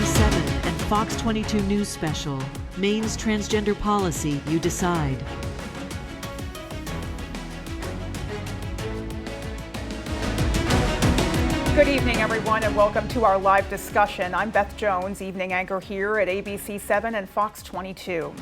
ABC7 and Fox 22 News Special, Maine's Transgender Policy You Decide. Good evening, everyone, and welcome to our live discussion. I'm Beth Jones, evening anchor here at ABC7 and Fox 22.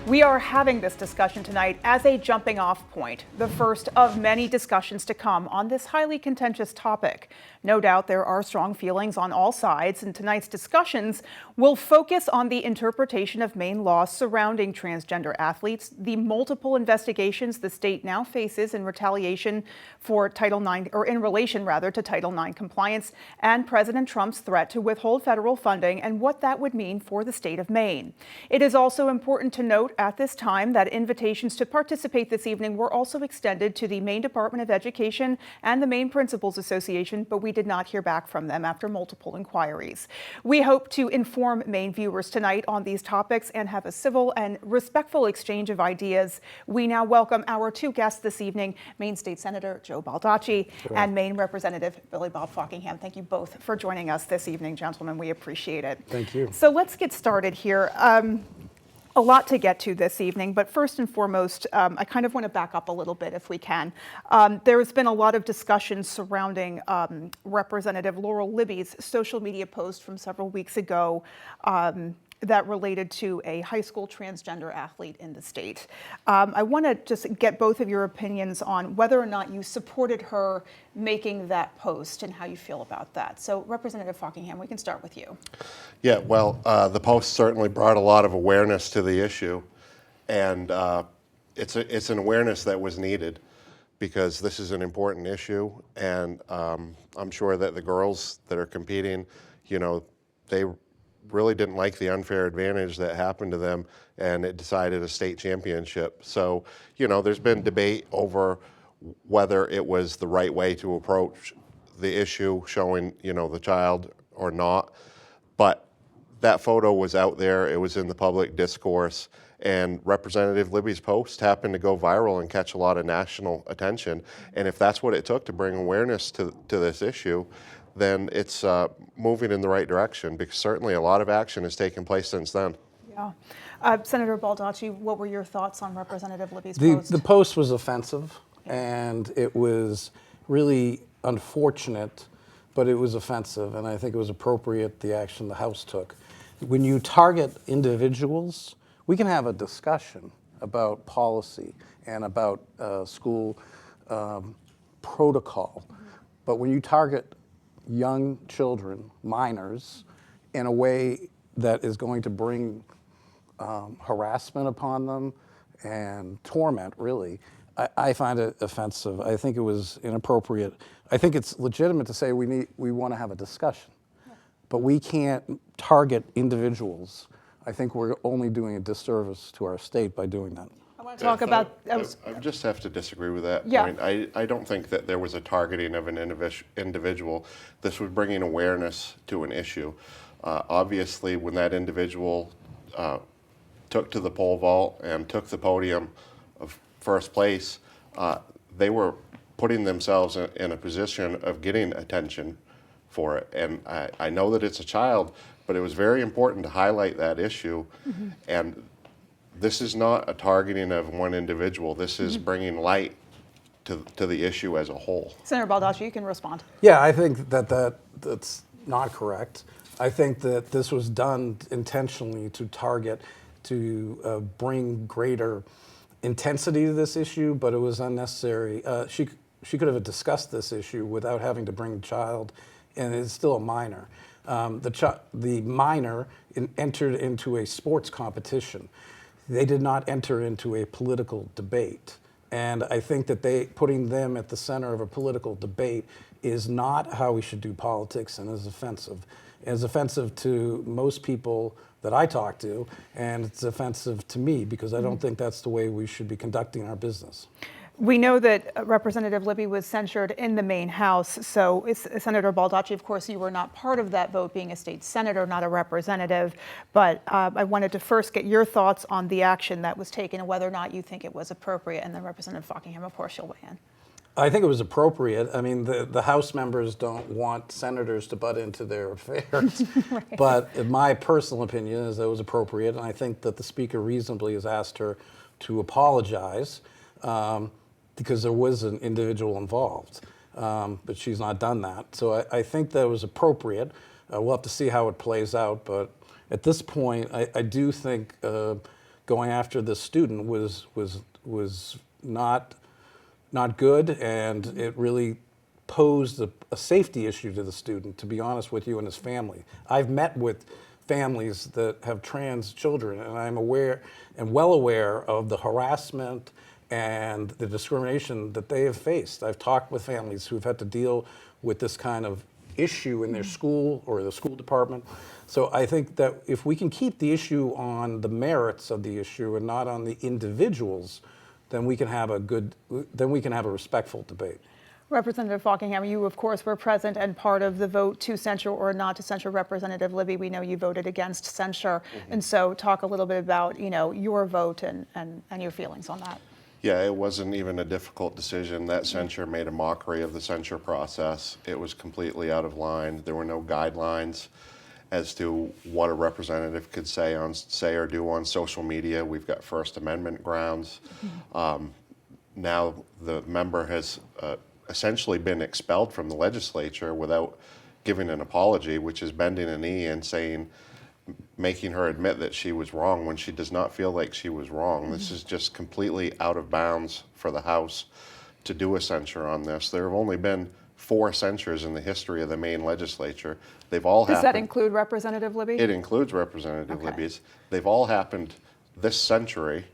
We are having this discussion tonight as a jumping off point, the first of many discussions to come on this highly contentious topic. No doubt there are strong feelings on all sides, and tonight's discussions will focus on the interpretation of Maine law surrounding transgender athletes, the multiple investigations the state now faces in retaliation for Title IX, or in relation rather to Title IX compliance, and President Trump's threat to withhold federal funding and what that would mean for the state of Maine. It is also important to note at this time that invitations to participate this evening were also extended to the Maine Department of Education and the Maine Principals Association, but we did not hear back from them after multiple inquiries. We hope to inform Maine viewers tonight on these topics and have a civil and respectful exchange of ideas. We now welcome our two guests this evening, Maine State Senator Joe Baldacci and Maine Representative Billy Bob Fockingham. Thank you both for joining us this evening, gentlemen. We appreciate it. Thank you. So let's get started here. A lot to get to this evening, but first and foremost, I kind of want to back up a little bit if we can. There has been a lot of discussion surrounding Representative Laurel Libby's social media post from several weeks ago that related to a high school transgender athlete in the state. I want to just get both of your opinions on whether or not you supported her making that post and how you feel about that. So Representative Fockingham, we can start with you. Yeah, well, the post certainly brought a lot of awareness to the issue, and it's an awareness that was needed because this is an important issue, and I'm sure that the girls that are competing, you know, they really didn't like the unfair advantage that happened to them, and it decided a state championship. So, you know, there's been debate over whether it was the right way to approach the issue, showing, you know, the child or not. But that photo was out there, it was in the public discourse, and Representative Libby's post happened to go viral and catch a lot of national attention. And if that's what it took to bring awareness to this issue, then it's moving in the right direction, because certainly a lot of action has taken place since then. Yeah. Senator Baldacci, what were your thoughts on Representative Libby's post? The post was offensive, and it was really unfortunate, but it was offensive, and I think it was appropriate, the action the House took. When you target individuals, we can have a discussion about policy and about school protocol, but when you target young children, minors, in a way that is going to bring harassment upon them and torment, really, I find it offensive. I think it was inappropriate. I think it's legitimate to say we want to have a discussion, but we can't target individuals. I think we're only doing a disservice to our state by doing that. I want to talk about... I just have to disagree with that Yeah. point. I don't think that there was a targeting of an individual. This was bringing awareness to an issue. Obviously, when that individual took to the pole vault and took the podium of first place, they were putting themselves in a position of getting attention for it. And I know that it's a child, but it was very important to highlight that issue. Mm-hmm. And this is not a targeting of one individual. This is bringing light to the issue as a whole. Senator Baldacci, you can respond. Yeah, I think that's not correct. I think that this was done intentionally to target, to bring greater intensity to this issue, but it was unnecessary. She could have discussed this issue without having to bring a child, and it's still a minor. The minor entered into a sports competition. They did not enter into a political debate. And I think that putting them at the center of a political debate is not how we should do politics, and is offensive. It's offensive to most people that I talk to, and it's offensive to me because I don't think that's the way we should be conducting our business. We know that Representative Libby was censured in the Maine House. So Senator Baldacci, of course, you were not part of that vote, being a state senator, not a representative. But I wanted to first get your thoughts on the action that was taken and whether or not you think it was appropriate. And then Representative Fockingham, of course, you'll weigh in. I think it was appropriate. I mean, the House members don't want senators to butt into their affairs. Right. But in my personal opinion is that it was appropriate, and I think that the Speaker reasonably has asked her to apologize because there was an individual involved. But she's not done that. So I think that was appropriate. We'll have to see how it plays out. But at this point, I do think going after this student was not good, and it really posed a safety issue to the student, to be honest with you, and his family. I've met with families that have trans children, and I'm aware and well aware of the harassment and the discrimination that they have faced. I've talked with families who've had to deal with this kind of issue in their school or the school department. So I think that if we can keep the issue on the merits of the issue and not on the individuals, then we can have a respectful debate. Representative Falkingham, you of course were present and part of the vote to censure or not to censure Representative Libby. We know you voted against censure. And so talk a little bit about, your vote and your feelings on that. Yeah, it wasn't even a difficult decision. That censure made a mockery of the censure process. It was completely out of line. There were no guidelines as to what a representative could say or do on social media. We've got First Amendment grounds. Now the member has essentially been expelled from the legislature without giving an apology, which is bending a knee and making her admit that she was wrong when she does not feel like she was wrong. This is just completely out of bounds for the House to do a censure on this. There have only been 4 censures in the history of the Maine legislature. They've all happened. Does that include Representative Libby? It includes Representative Libby's. They've all happened this century,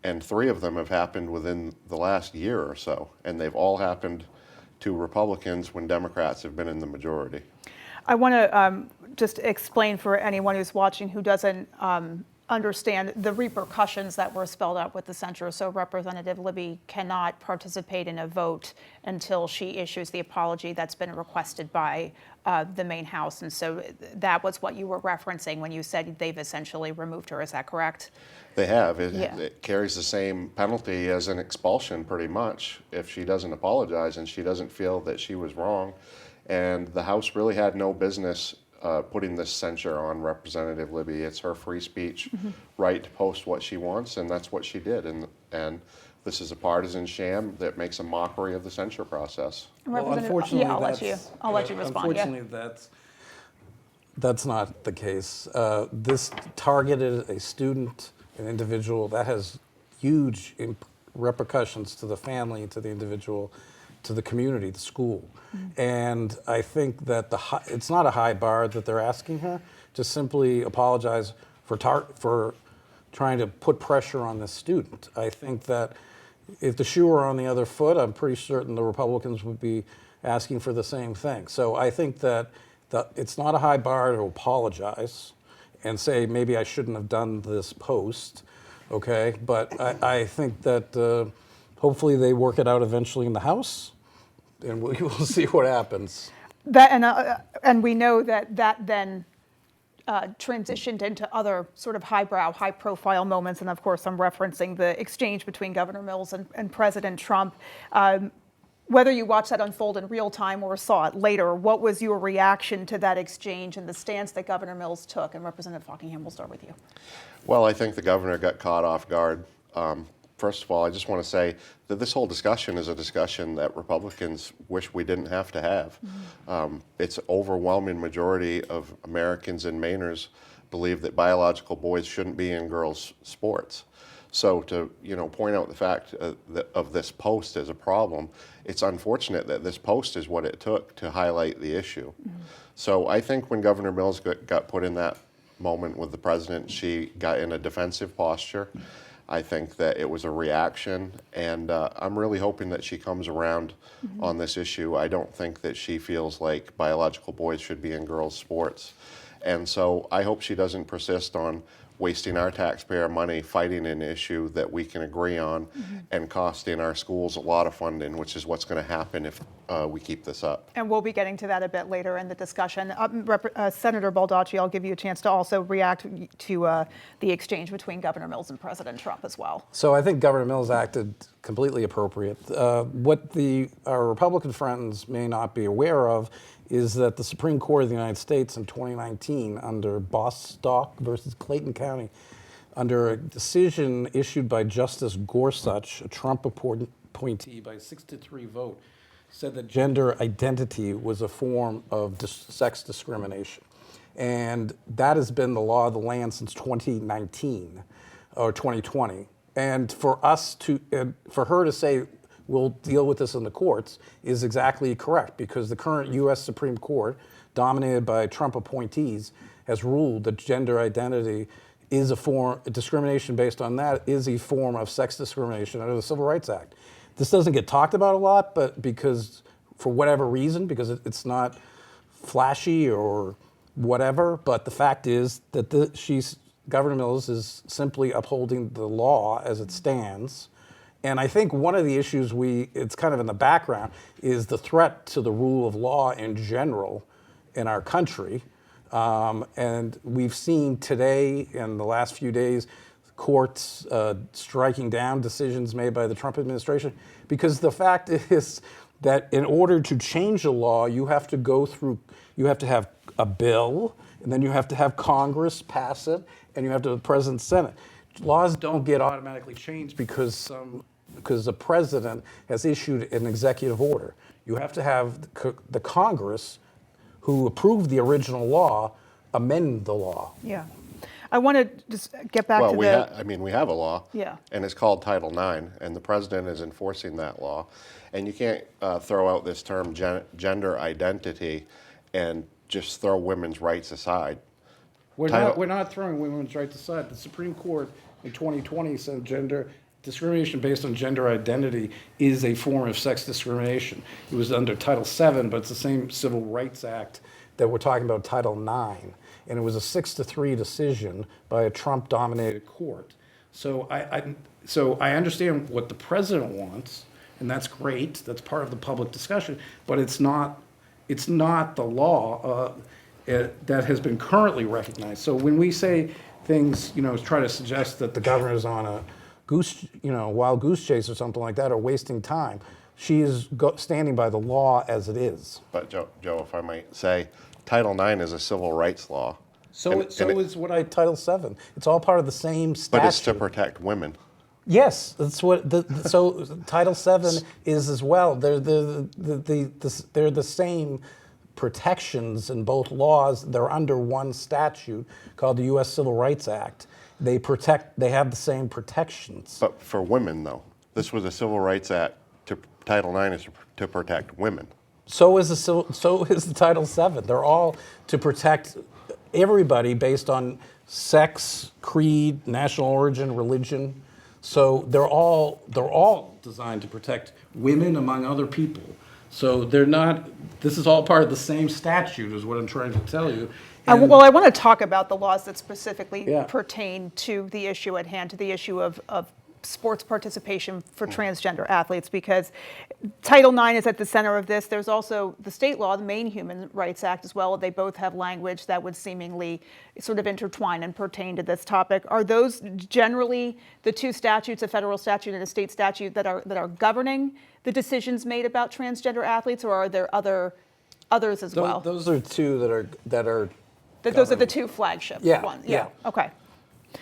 and 3 of them have happened within the last year or so, and they've all happened to Republicans when Democrats have been in the majority. I want to just explain for anyone who's watching who doesn't understand the repercussions that were spelled out with the censure. So Representative Libby cannot participate in a vote until she issues the apology that's been requested by the Maine House. And so that was what you were referencing when you said they've essentially removed her. Is that correct? They have. Yeah. It carries the same penalty as an expulsion, pretty much, if she doesn't apologize and she doesn't feel that she was wrong. And the House really had no business putting this censure on Representative Libby. It's her free speech right to post what she wants, and that's what she did. And this is a partisan sham that makes a mockery of the censure process. Well, unfortunately, I'll let you respond. Unfortunately, that's not the case. This targeted a student, an individual that has huge repercussions to the family, to the individual, to the community, the school. And I think that it's not a high bar that they're asking her to simply apologize for trying to put pressure on this student. I think that if the shoe were on the other foot, I'm pretty certain the Republicans would be asking for the same thing. So I think that it's not a high bar to apologize and say, maybe I shouldn't have done this post, okay? But I think that hopefully they work it out eventually in the House, and we will see what happens. And we know that then transitioned into other sort of highbrow, high-profile moments. And of course, I'm referencing the exchange between Governor Mills and President Trump. Whether you watched that unfold in real time or saw it later, what was your reaction to that exchange and the stance that Governor Mills took? And Representative Falkingham, we'll start with you. Well, I think the governor got caught off guard. First of all, I just want to say that this whole discussion is a discussion that Republicans wish we didn't have to have. It's an overwhelming majority of Americans and Mainers believe that biological boys shouldn't be in girls' sports. So to point out the fact of this post as a problem, it's unfortunate that this post is what it took to highlight the issue. So I think when Governor Mills got put in that moment with the president, she got in a defensive posture. I think that it was a reaction, and I'm really hoping that she comes around on this issue. I don't think that she feels like biological boys should be in girls' sports. And so I hope she doesn't persist on wasting our taxpayer money fighting an issue that we can agree on and costing our schools a lot of funding, which is what's going to happen we keep this up. And we'll be getting to that a bit later in the discussion. Senator Baldacci, I'll give you a chance to also react to the exchange between Governor Mills and President Trump as well. So I think Governor Mills acted completely appropriate. What our Republican friends may not be aware of is that the Supreme Court of the United States in 2019, under Bostock versus Clayton County, under a decision issued by Justice Gorsuch, a Trump appointee, by a 6-3 vote, said that gender identity was a form of sex discrimination. And that has been the law of the land since 2019 or 2020. And for her to say, we'll deal with this in the courts, is exactly correct, because the current U.S. Supreme Court, dominated by Trump appointees, has ruled that gender identity is a form, discrimination based on that is a form of sex discrimination under the Civil Rights Act. This doesn't get talked about a lot, but because, for whatever reason, because it's not flashy or whatever, but the fact is that Governor Mills is simply upholding the law as it stands. And I think one of the issues it's kind of in the background, is the threat to the rule of law in general in our country. And we've seen today, in the last few days, courts striking down decisions made by the Trump administration, because the fact is that in order to change a law, you have to have a bill, and then you have to have Congress pass it, and you have to have the President, Senate. Laws don't get automatically changed because the president has issued an executive order. You have to have the Congress, who approved the original law, amend the law. Yeah. I want to just get back to we have a law, Yeah. and it's called Title IX, and the president is enforcing that law. And you can't throw out this term gender identity and just throw women's rights aside. We're not throwing women's rights aside. The Supreme Court in 2020 said discrimination based on gender identity is a form of sex discrimination. It was under Title VII, but it's the same Civil Rights Act that we're talking about, Title IX. And it was a 6-3 decision by a Trump-dominated court. So I understand what the president wants, and that's great. That's part of the public discussion. But it's not the law that has been currently recognized. So when we say things, try to suggest that the governor is on a wild goose chase or something like that, or wasting time, she is standing by the law as it is. But Joe, if I might say, Title IX is a civil rights law. So is Title VII. It's all part of the same statute. But it's to protect women. Yes, that's what. So Title VII is as well. They're the same protections in both laws. They're under one statute called the U.S. Civil Rights Act. They have the same protections. But for women, though, this was a Civil Rights Act. Title IX is to protect women. So is the Title VII. They're all to protect everybody based on sex, creed, national origin, religion. So they're all designed to protect women among other people. So they're not. This is all part of the same statute, is what I'm trying to tell you. I want to talk about the laws that specifically Yeah. pertain to the issue at hand, to the issue of sports participation for transgender athletes, because Title IX is at the center of this. There's also the state law, the Maine Human Rights Act as well. They both have language that would seemingly sort of intertwine and pertain to this topic. Are those generally the two statutes, a federal statute and a state statute, that are governing the decisions made about transgender athletes, or are there others as well? Those are two that are. Those are the two flagship ones. Yeah. Okay.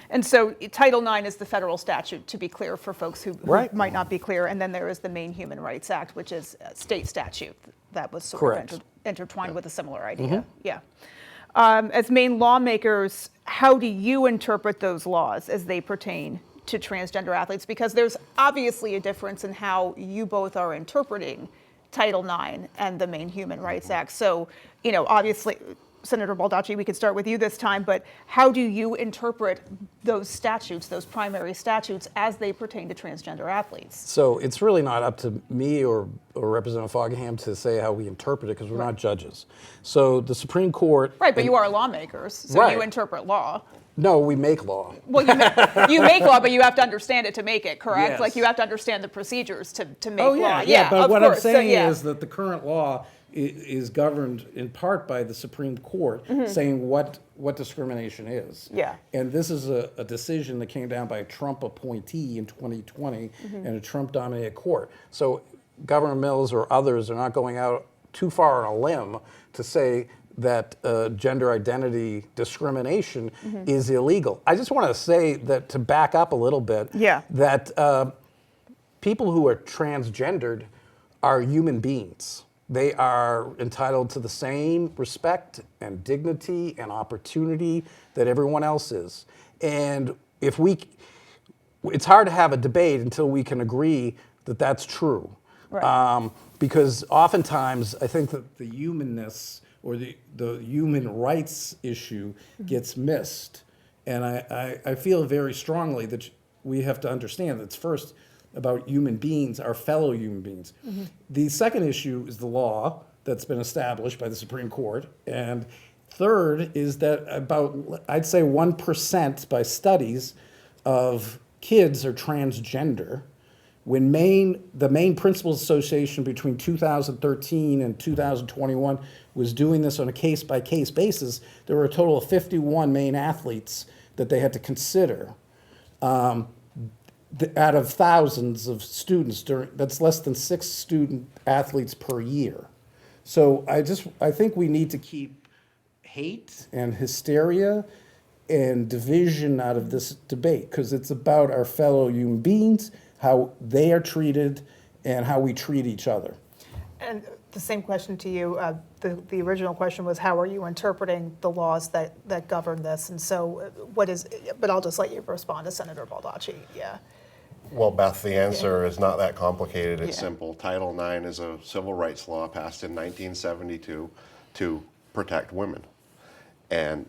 And so Title IX is the federal statute, to be clear for folks who might not be clear. And then there is the Maine Human Rights Act, which is a state statute that was sort of intertwined with a similar idea. Mm-hmm. Yeah. As Maine lawmakers, how do you interpret those laws as they pertain to transgender athletes? Because there's obviously a difference in how you both are interpreting Title IX and the Maine Human Rights Act. So, obviously, Senator Baldacci, we could start with you this time, but how do you interpret those statutes, those primary statutes, as they pertain to transgender athletes? So it's really not up to me or Representative Foggingham to say how we interpret it, because we're not judges. So the Supreme Court... Right, but you are lawmakers, so you interpret law. No, we make law. Well, you make law, but you have to understand it to make it, correct? Yes. Like you have to understand the procedures to make Oh, law. yeah. But of what course. I'm saying So, is that the current law is governed in part by the Supreme Court saying what discrimination is. Yeah. And this is a decision that came down by a Trump appointee in 2020 in a Trump-dominated court. So Governor Mills or others are not going out too far on a limb to say that gender identity discrimination is illegal. I just want to say that, to back up a little bit, that people who are transgendered are human beings. They are entitled to the same respect and dignity and opportunity that everyone else is. And it's hard to have a debate until we can agree that that's true. Right. Because oftentimes I think that the humanness or the human rights issue gets missed. And I feel very strongly that we have to understand that it's first about human beings, our fellow human beings. The second issue is the law that's been established by the Supreme Court. And third is that about, I'd say 1% by studies of kids are transgender. When the Maine Principals Association between 2013 and 2021 was doing this on a case-by-case basis, there were a total of 51 Maine athletes that they had to consider out of thousands of students. That's less than 6 student athletes per year. So I think we need to keep hate and hysteria and division out of this debate, because it's about our fellow human beings, how they are treated, and how we treat each other. And the same question to you. The original question was, how are you interpreting the laws that govern this? And so but I'll just let you respond to Senator Baldacci. Yeah. Well, Beth, the answer is not that complicated. It's simple. Title IX is a civil rights law passed in 1972 to protect women. And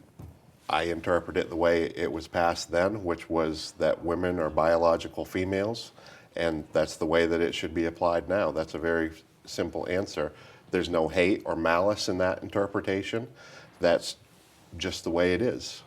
I interpret it the way it was passed then, which was that women are biological females, and that's the way that it should be applied now. That's a very simple answer. There's no hate or malice in that interpretation. That's just the way it is.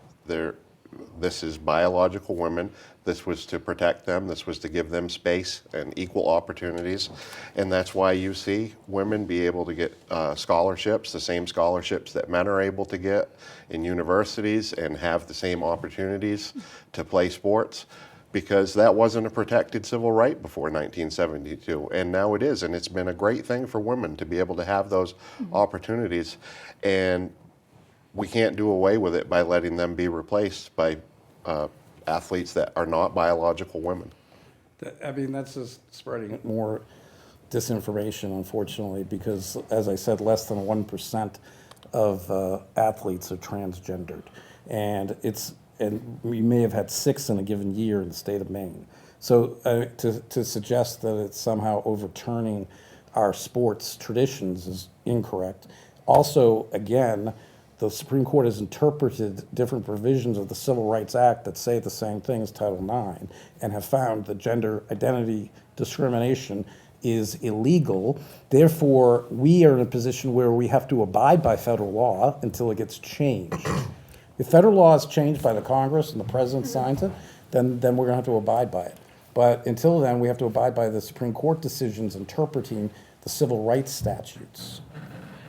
This is biological women. This was to protect them. This was to give them space and equal opportunities. And that's why you see women be able to get scholarships, the same scholarships that men are able to get in universities, and have the same opportunities to play sports, because that wasn't a protected civil right before 1972. And now it is. And it's been a great thing for women to be able to have those opportunities. And we can't do away with it by letting them be replaced by athletes that are not biological women. I mean, that's just spreading more disinformation, unfortunately, because, as I said, less than 1% of athletes are transgendered. And we may have had 6 in a given year in the state of Maine. So to suggest that it's somehow overturning our sports traditions is incorrect. Also, again, the Supreme Court has interpreted different provisions of the Civil Rights Act that say the same thing as Title IX, and have found that gender identity discrimination is illegal. Therefore, we are in a position where we have to abide by federal law until it gets changed. If federal law is changed by the Congress and the President signs it, then we're going to have to abide by it. But until then, we have to abide by the Supreme Court decisions interpreting the civil rights statutes.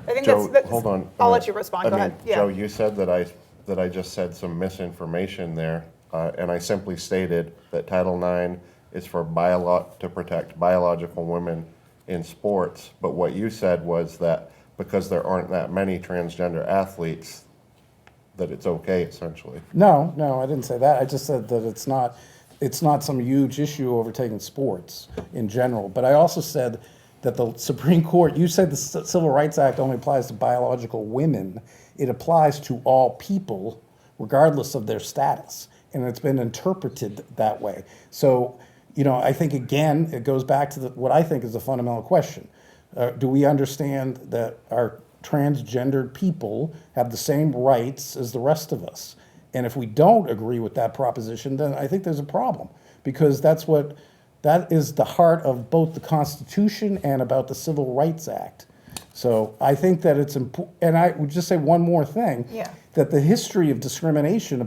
I think Joe, that's hold on. I'll let you respond. Go ahead. Yeah. Joe, you said that I just said some misinformation there, and I simply stated that Title IX is for to protect biological women in sports. But what you said was that because there aren't that many transgender athletes, that it's okay, essentially. No, I didn't say that. I just said that it's not some huge issue overtaking sports in general. But I also said that the Supreme Court, you said the Civil Rights Act only applies to biological women. It applies to all people, regardless of their status. And it's been interpreted that way. So, I think, again, it goes back to what I think is the fundamental question. Do we understand that our transgendered people have the same rights as the rest of us. And if we don't agree with that proposition, then I think there's a problem, because that is the heart of both the Constitution and about the Civil Rights Act. So I think that it's important, and I would just say one more thing, that the history of discrimination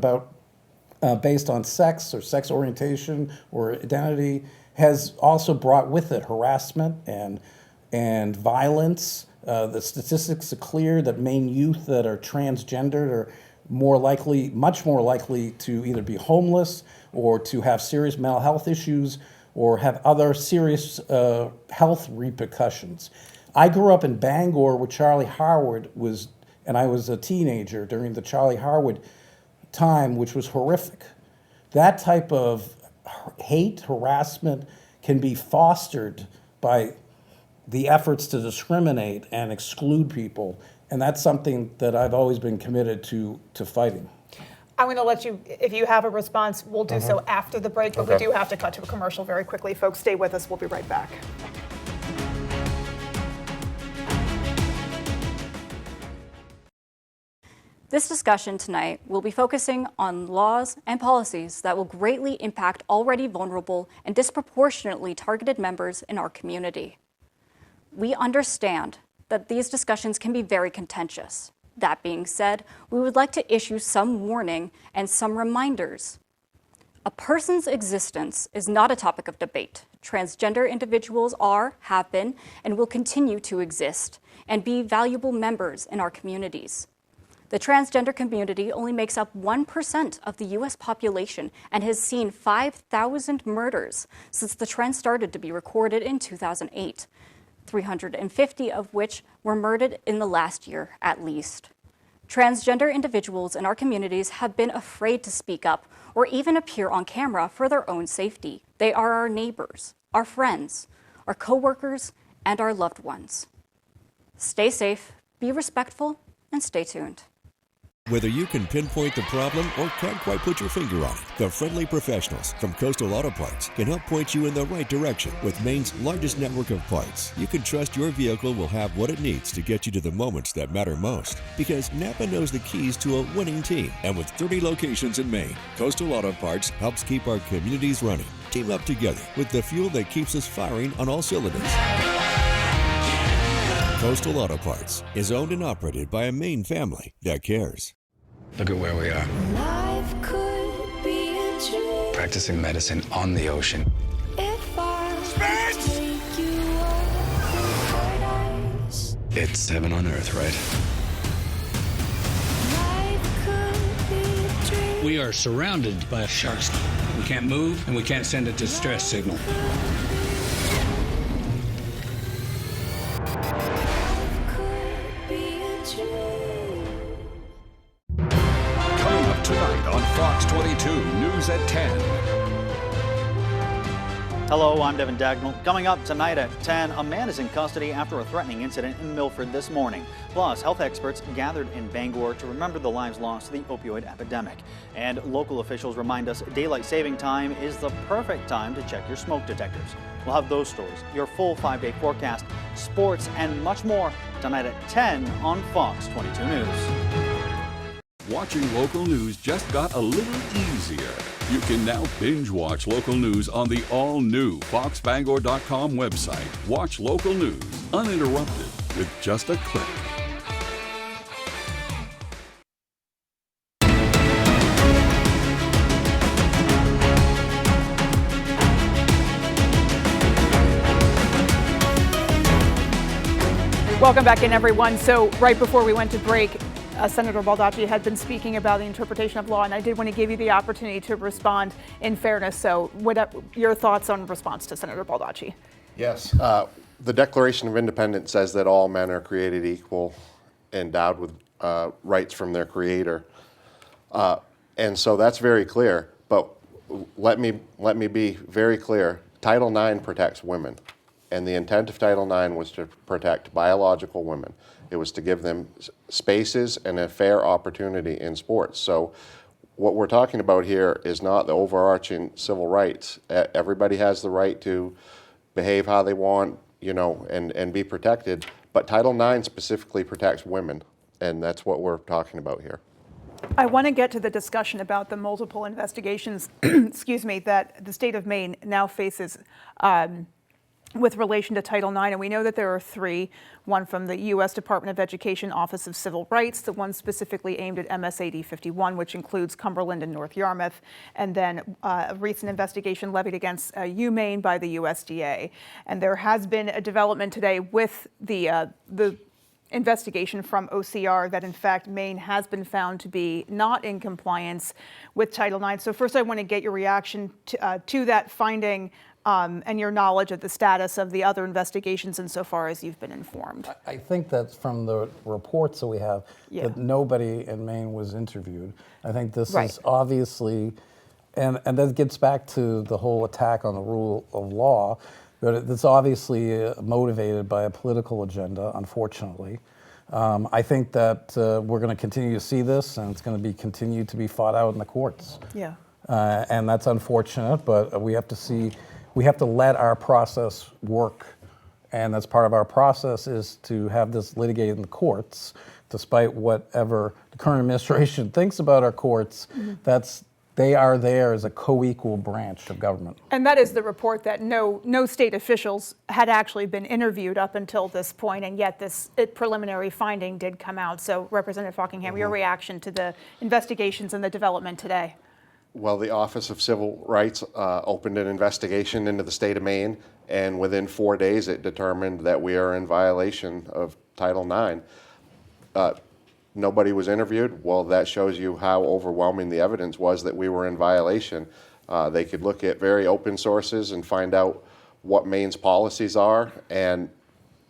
based on sex or sex orientation or identity has also brought with it harassment and violence. The statistics are clear that Maine youth that are transgendered are much more likely to either be homeless or to have serious mental health issues or have other serious health repercussions. I grew up in Bangor where Charlie Harwood was, and I was a teenager during the Charlie Harwood time, which was horrific. That type of hate, harassment can be fostered by the efforts to discriminate and exclude people, and that's something that I've always been committed to fighting. I'm going to let you, if you have a response, we'll do so after the break, but we do have to cut to a commercial very quickly. Folks, stay with us. We'll be right back. This discussion tonight will be focusing on laws and policies that will greatly impact already vulnerable and disproportionately targeted members in our community. We understand that these discussions can be very contentious. That being said, we would like to issue some warning and some reminders. A person's existence is not a topic of debate. Transgender individuals are, have been, and will continue to exist and be valuable members in our communities. The transgender community only makes up 1% of the U.S. population and has seen 5,000 murders since the trend started to be recorded in 2008, 350 of which were murdered in the last year at least. Transgender individuals in our communities have been afraid to speak up or even appear on camera for their own safety. They are our neighbors, our friends, our coworkers, and our loved ones. Stay safe, be respectful, and stay tuned. Whether you can pinpoint the problem or can't quite put your finger on it, the friendly professionals from Coastal Auto Parts can help point you in the right direction. With Maine's largest network of parts, you can trust your vehicle will have what it needs to get you to the moments that matter most. Because Napa knows the keys to a winning team. And with 30 locations in Maine, Coastal Auto Parts helps keep our communities running. Team up together with the fuel that keeps us firing on all cylinders. Coastal Auto Parts is owned and operated by a Maine family that cares. Look at where we are. Life could be a dream. Practicing medicine on the ocean. If I take you up paradise. It's heaven on earth, right? Life could be a dream. We are surrounded by sharks. We can't move and we can't send a distress signal. Tonight on Fox 22 News at 10. Hello, I'm Devin Dagnall. Coming up tonight at 10, a man is in custody after a threatening incident in Milford this morning. Plus, health experts gathered in Bangor to remember the lives lost to the opioid epidemic. And local officials remind us daylight saving time is the perfect time to check your smoke detectors. We'll have those stories, your full 5-day forecast, sports, and much more tonight at 10 on Fox 22 News. Watching local news just got a little easier. You can now binge watch local news on the all-new foxbangor.com website. Watch local news uninterrupted with just a click. Welcome back in, everyone. So right before we went to break, Senator Baldacci had been speaking about the interpretation of law, and I did want to give you the opportunity to respond in fairness. So what your thoughts on response to Senator Baldacci? Yes. The Declaration of Independence says that all men are created equal, endowed with rights from their Creator. And so that's very clear. But let me be very clear. Title IX protects women. And the intent of Title IX was to protect biological women. It was to give them spaces and a fair opportunity in sports. So what we're talking about here is not the overarching civil rights. Everybody has the right to behave how they want, and be protected. But Title IX specifically protects women, and that's what we're talking about here. I want to get to the discussion about the multiple investigations, excuse me, that the state of Maine now faces with relation to Title IX. And we know that there are three, one from the U.S. Department of Education Office of Civil Rights, the one specifically aimed at MSAD 51, which includes Cumberland and North Yarmouth, and then a recent investigation levied against Maine by the USDA. And there has been a development today with the investigation from OCR that in fact Maine has been found to be not in compliance with Title IX. So first I want to get your reaction to that finding and your knowledge of the status of the other investigations insofar as you've been informed. I think that from the reports that we have, that nobody in Maine was interviewed. I think this is obviously, and that gets back to the whole attack on the rule of law, but it's obviously motivated by a political agenda, unfortunately. I think that we're going to continue to see this, and it's going to be continued to be fought out in the courts. Yeah. And that's unfortunate, but we have to see, we have to let our process work. And that's part of our process, is to have this litigated in the courts, despite whatever the current administration thinks about our courts. They are there as a co-equal branch of government. And that is the report that no state officials had actually been interviewed up until this point, and yet this preliminary finding did come out. So Representative Fockingham, your reaction to the investigations and the development today? Well, the Office of Civil Rights opened an investigation into the state of Maine, and within 4 days it determined that we are in violation of Title IX. Nobody was interviewed. Well, that shows you how overwhelming the evidence was that we were in violation. They could look at very open sources and find out what Maine's policies are, and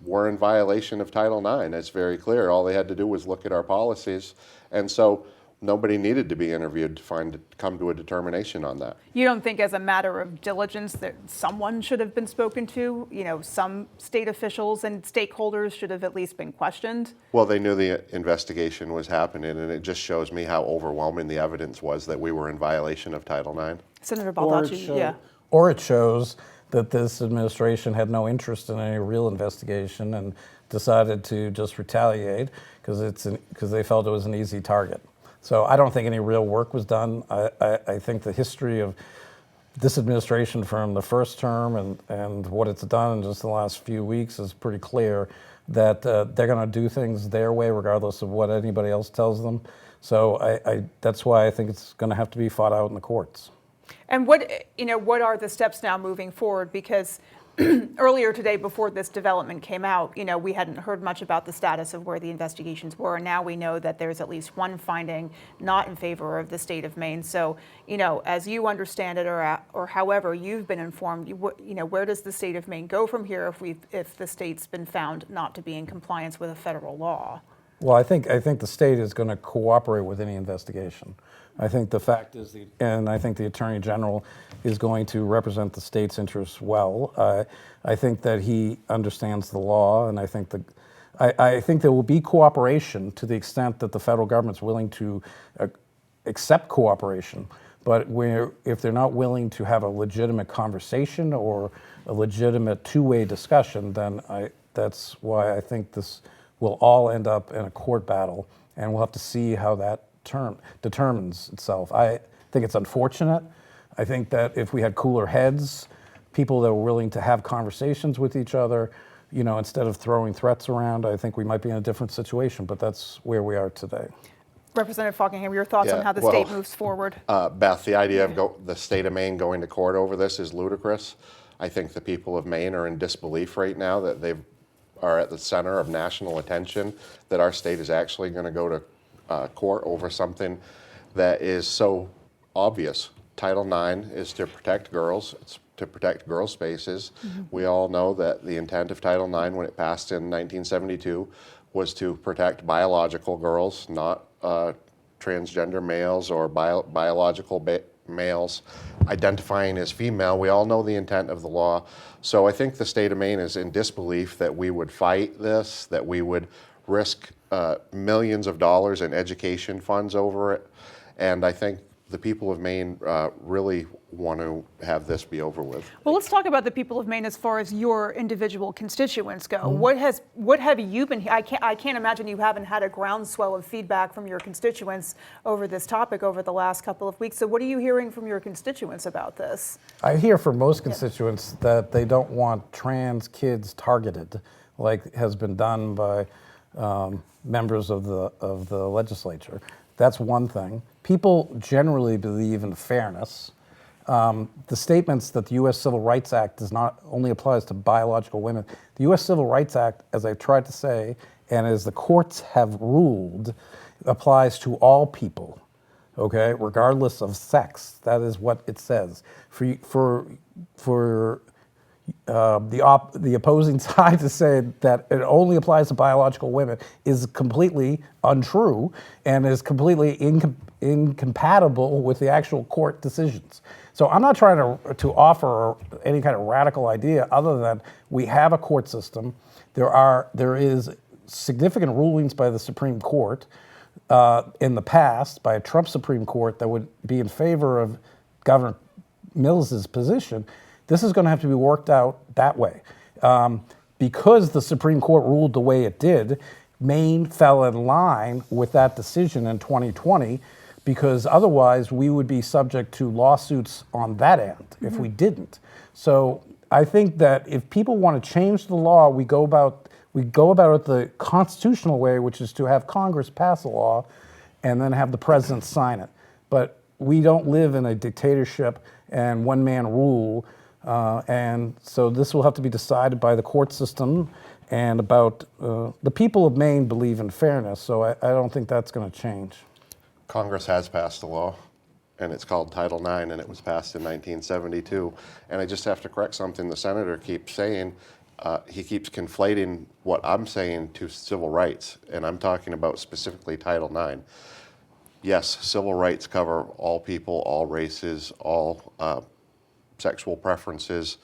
we're in violation of Title IX. It's very clear. All they had to do was look at our policies, and so nobody needed to be interviewed to come to a determination on that. You don't think, as a matter of diligence, that someone should have been spoken to? You know, some state officials and stakeholders should have at least been questioned? Well, they knew the investigation was happening, and it just shows me how overwhelming the evidence was that we were in violation of Title IX. Senator Baldacci, Or it shows that this administration had no interest in any real investigation and decided to just retaliate because they felt it was an easy target. So I don't think any real work was done. I think the history of this administration from the first term and what it's done in just the last few weeks is pretty clear that they're going to do things their way regardless of what anybody else tells them. So that's why I think it's going to have to be fought out in the courts. And what are the steps now moving forward? Because earlier today, before this development came out, we hadn't heard much about the status of where the investigations were. And now we know that there's at least one finding not in favor of the state of Maine. So, as you understand it, or however you've been informed, where does the state of Maine go from here if the state's been found not to be in compliance with a federal law? Well, I think the state is going to cooperate with any investigation. I think the fact is, and I think the Attorney General is going to represent the state's interests well. I think that he understands the law, and I think there will be cooperation to the extent that the federal government's willing to accept cooperation. But if they're not willing to have a legitimate conversation or a legitimate two-way discussion, then that's why I think this will all end up in a court battle, and we'll have to see how that determines itself. I think it's unfortunate. I think that if we had cooler heads, people that were willing to have conversations with each other, instead of throwing threats around, I think we might be in a different situation, but that's where we are today. Representative Fockingham, your thoughts on how the state moves forward? Beth, the idea of the state of Maine going to court over this is ludicrous. I think the people of Maine are in disbelief right now that they are at the center of national attention, that our state is actually going to go to court over something that is so obvious. Title IX is to protect girls. It's to protect girls' spaces. We all know that the intent of Title IX when it passed in 1972 was to protect biological girls, not transgender males or biological males identifying as female. We all know the intent of the law. So I think the state of Maine is in disbelief that we would fight this, that we would risk millions of dollars in education funds over it. And I think the people of Maine really want to have this be over with. Well, let's talk about the people of Maine as far as your individual constituents go. What have you been? I can't imagine you haven't had a groundswell of feedback from your constituents over this topic over the last couple of weeks. So, what are you hearing from your constituents about this? I hear from most constituents that they don't want trans kids targeted, like has been done by members of the legislature. That's one thing. People generally believe in fairness. The statements that the U.S. Civil Rights Act does not only applies to biological women. The U.S. Civil Rights Act, as I've tried to say, and as the courts have ruled, applies to all people, okay, regardless of sex. That is what it says. For the opposing side to say that it only applies to biological women is completely untrue and is completely incompatible with the actual court decisions. So I'm not trying to offer any kind of radical idea other than we have a court system. There is significant rulings by the Supreme Court in the past, by a Trump Supreme Court, that would be in favor of Governor Mills's position. This is going to have to be worked out that way. Because the Supreme Court ruled the way it did, Maine fell in line with that decision in 2020, because otherwise we would be subject to lawsuits on that end if we didn't. So I think that if people want to change the law, we go about it the constitutional way, which is to have Congress pass a law and then have the president sign it. But we don't live in a dictatorship and one-man rule. And so this will have to be decided by the court system, and about the people of Maine believe in fairness, so I don't think that's going to change. Congress has passed a law, and it's called Title IX, and it was passed in 1972. And I just have to correct something the senator keeps saying. He keeps conflating what I'm saying to civil rights, and I'm talking about specifically Title IX. Yes, civil rights cover all people, all races, all sexual preferences,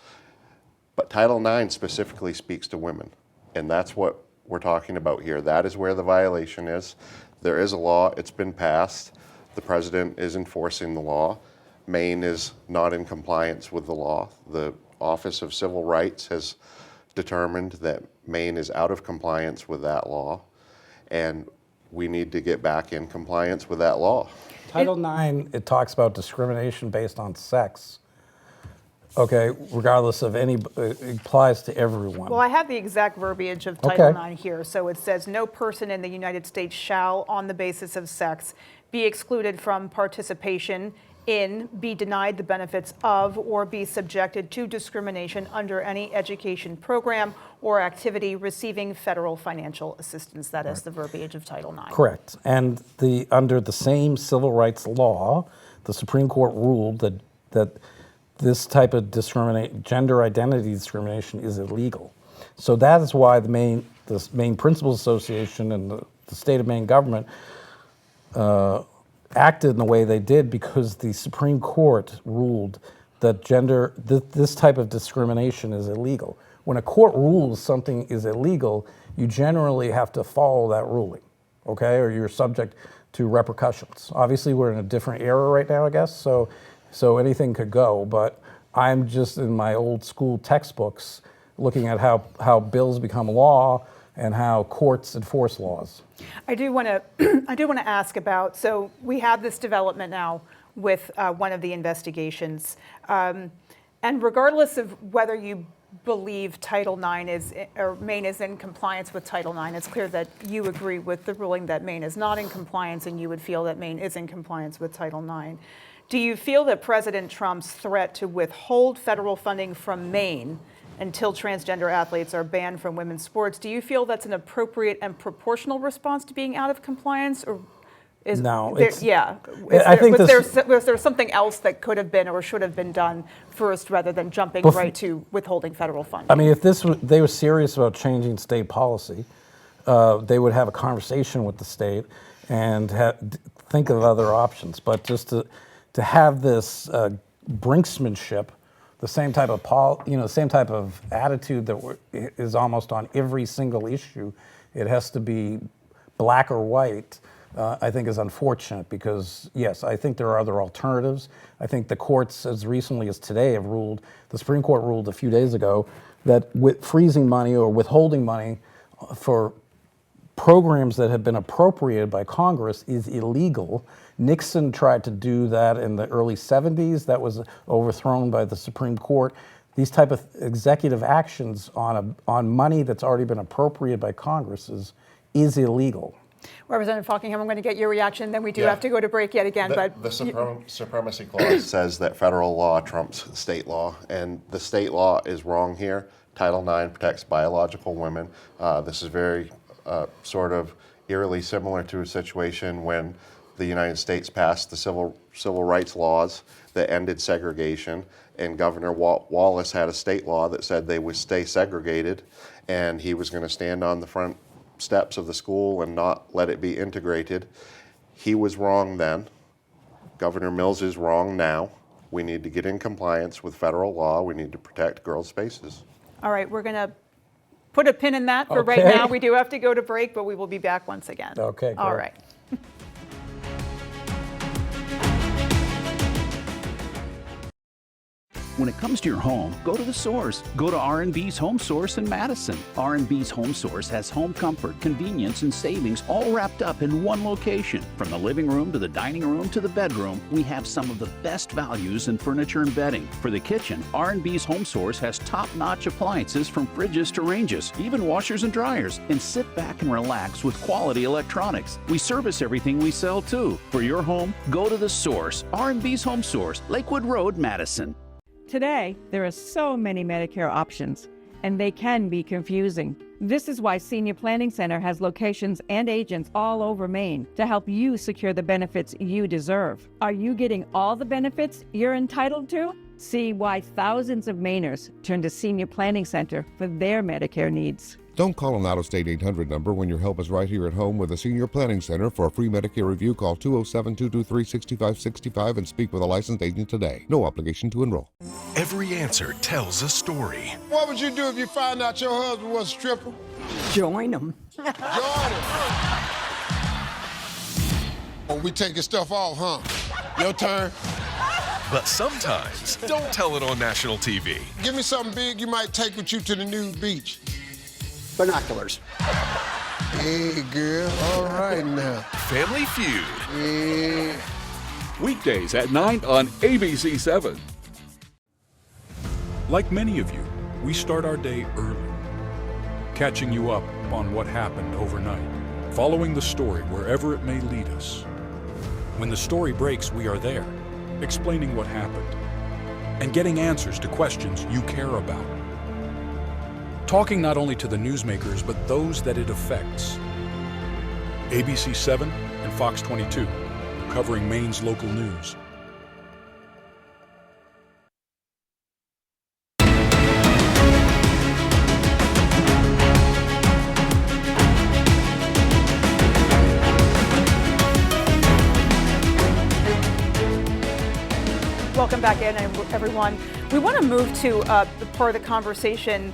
but Title IX specifically speaks to women, and that's what we're talking about here. That is where the violation is. There is a law, it's been passed, the president is enforcing the law. Maine is not in compliance with the law. The Office of Civil Rights has determined that Maine is out of compliance with that law, and we need to get back in compliance with that law. Title IX, it talks about discrimination based on sex. Okay, regardless of it applies to everyone. Well, I have the exact verbiage of Title IX here. So it says, no person in the United States shall, on the basis of sex, be excluded from participation in, be denied the benefits of, or be subjected to discrimination under any education program or activity receiving federal financial assistance. That is the verbiage of Title IX. Correct. And under the same civil rights law, the Supreme Court ruled that this type of gender identity discrimination is illegal. So that is why the Maine Principals Association and the state of Maine government acted in the way they did, because the Supreme Court ruled that this type of discrimination is illegal. When a court rules something is illegal, you generally have to follow that ruling, okay? Or you're subject to repercussions. Obviously, we're in a different era right now, I guess, so anything could go, but I'm just in my old school textbooks looking at how bills become law and how courts enforce laws. I do want to ask about, so we have this development now with one of the investigations, and regardless of whether you believe Title IX or Maine is in compliance with Title IX, it's clear that you agree with the ruling that Maine is not in compliance, and you would feel that Maine is in compliance with Title IX. Do you feel that President Trump's threat to withhold federal funding from Maine until transgender athletes are banned from women's sports, do you feel that's an appropriate and proportional response to being out of compliance? Or was there something else that could have been or should have been done first rather than jumping right to withholding federal funding? I mean, if they were serious about changing state policy, they would have a conversation with the state and think of other options. But just to have this brinksmanship, the same type of attitude that is almost on every single issue, it has to be black or white. I think is unfortunate because, yes, I think there are other alternatives. I think the courts, as recently as today, have ruled, the Supreme Court ruled a few days ago, that with freezing money or withholding money for programs that have been appropriated by Congress is illegal. Nixon tried to do that in the early 70s. That was overthrown by the Supreme Court. These type of executive actions on money that's already been appropriated by Congress is illegal. Representative Falkingham, I'm going to get your reaction, then we do have to go to break yet again. The Supremacy Clause says that federal law trumps state law, and the state law is wrong here. Title IX protects biological women. This is very sort of eerily similar to a situation when the United States passed the civil rights laws that ended segregation, and Governor Wallace had a state law that said they would stay segregated, and he was going to stand on the front steps of the school and not let it be integrated. He was wrong then. Governor Mills is wrong now. We need to get in compliance with federal law. We need to protect girls' spaces. All right, we're going to put a pin in that for right now. We do have to go to break, but we will be back once again. Okay, all great. right. When it comes to your home, go to the source. Go to R&B's Home Source in Madison. R&B's Home Source has home comfort, convenience, and savings all wrapped up in one location. From the living room to the dining room to the bedroom, we have some of the best values in furniture and bedding. For the kitchen, R&B's Home Source has top-notch appliances from fridges to ranges, even washers and dryers. And sit back and relax with quality electronics. We service everything we sell too. For your home, go to the source. R&B's Home Source, Lakewood Road, Madison. Today, there are so many Medicare options, and they can be confusing. This is why Senior Planning Center has locations and agents all over Maine to help you secure the benefits you deserve. Are you getting all the benefits you're entitled to? See why thousands of Mainers turn to Senior Planning Center for their Medicare needs. Don't call an out-of-state 800 number when your help is right here at home with the Senior Planning Center. For a free Medicare review, call 207-223-6565 and speak with a licensed agent today. No obligation to enroll. Every answer tells a story. What would you do if you found out your husband was a stripper? Join them. Join him. Oh, we taking stuff off, huh? Your turn. But sometimes, don't tell it on national TV. Give me something big you might take with you to the nude beach. Binoculars. Hey, girl. All right now. Family Feud. Yeah. Weekdays at 9 on ABC 7. Like many of you, we start our day early, catching you up on what happened overnight, following the story wherever it may lead us. When the story breaks, we are there, explaining what happened, and getting answers to questions you care about. Talking not only to the newsmakers, but those that it affects. ABC 7 and Fox 22, covering Maine's local news. Welcome back in, everyone. We want to move to the part of the conversation.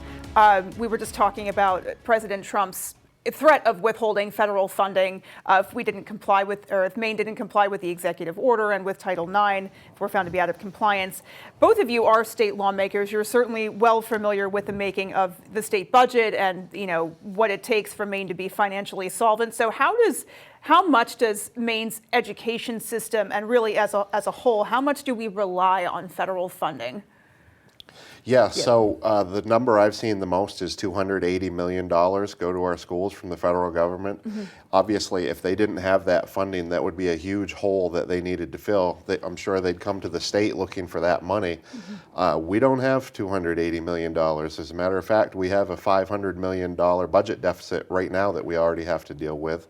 We were just talking about President Trump's threat of withholding federal funding if we didn't comply with, or if Maine didn't comply with the executive order and with Title IX, if we're found to be out of compliance. Both of you are state lawmakers. You're certainly well familiar with the making of the state budget and, you know, what it takes for Maine to be financially solvent. So how much does Maine's education system, and really as a whole, how much do we rely on federal funding? Yeah, so the number I've seen the most is $280 million go to our schools from the federal government. Mm-hmm. Obviously, if they didn't have that funding, that would be a huge hole that they needed to fill. I'm sure they'd come to the state looking for that money. Mm-hmm. We don't have $280 million. As a matter of fact, we have a $500 million budget deficit right now that we already have to deal with.